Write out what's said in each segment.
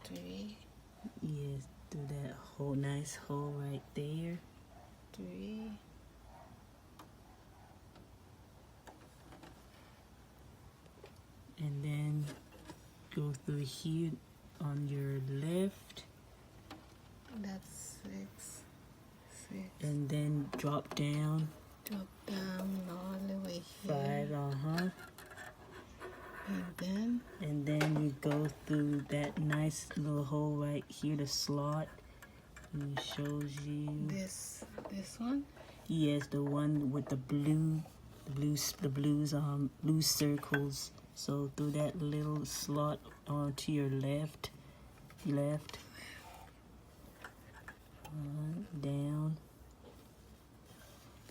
3. Yes, do that whole nice hole right there. 3. And then go through here on your left. That's 6. 6. And then drop down. Drop down all the way 5, here. And then you go through that nice little hole right here, the slot. And it shows you this one. Yes, the one with the blue circles. So through that little slot onto your left, down.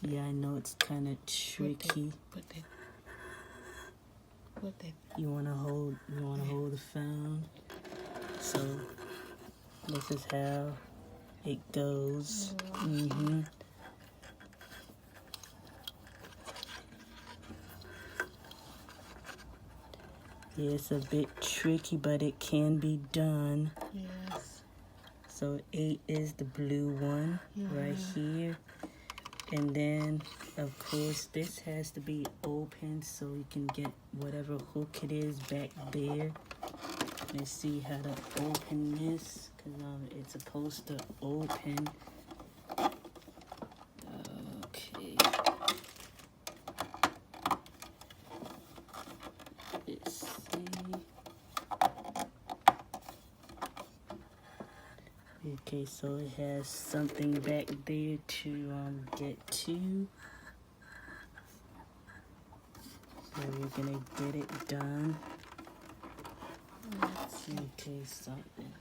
Yeah, I know it's kind of tricky. Put it. You wanna hold the phone. So this is how it goes. Yeah, it's a bit tricky, but it can be done. Yes. So 8 is the blue one right here. And then, of course, this has to be open so you can get whatever hook it is back there. Let's see how to open this, because it's supposed to open. Okay. Let's see. Okay, so it has something back there to get to. So we're gonna get it done. Okay, something.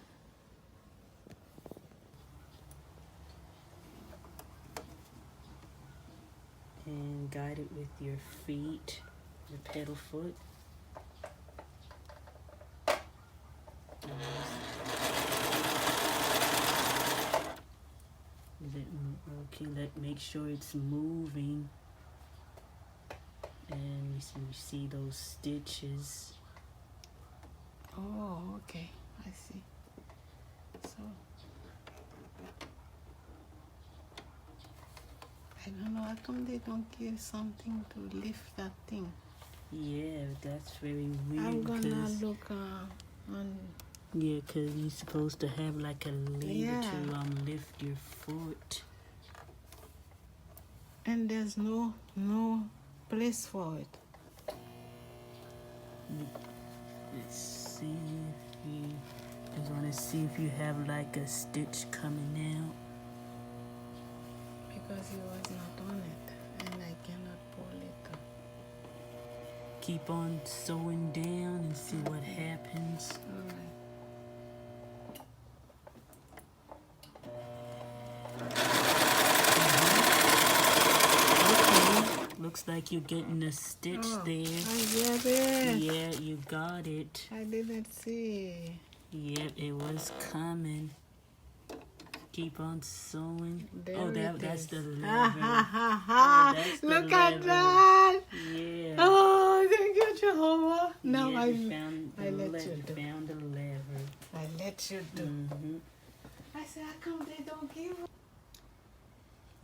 And guide it with your feet, your pedal foot. Okay, make sure it's moving. And you see those stitches. Oh, okay. I see. So, I don't know. How come they don't give something to lift that thing? Yeah, that's very weird. I'm gonna look on. Yeah, because you're supposed to have like a lever to lift your foot. And there's no place for it. Let's see if you just want to see if you have like a stitch coming out. Because it was not on it, and I cannot pull it. Keep on sewing down and see what happens. All right. Looks like you're getting a stitch there. I get it. Yeah, you got it. I didn't see. Yep, it was coming. Keep on sewing. There that's the lever. That's the Look at that. Yeah. Oh, thank you, Jehovah. Now yeah, I let you do. Found a lever. I let you do. I said, how come they don't give?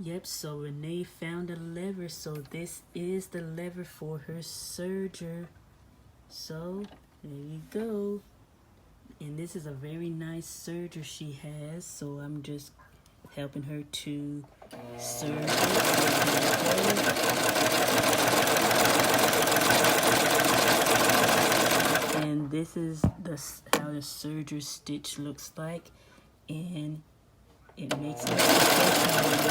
Yep, so Renee found a lever. So this is the lever for her serger. So there you go. And this is a very nice serger she has. So I'm just helping her to serge it. And this is how the serger stitch looks like. And it makes it professional.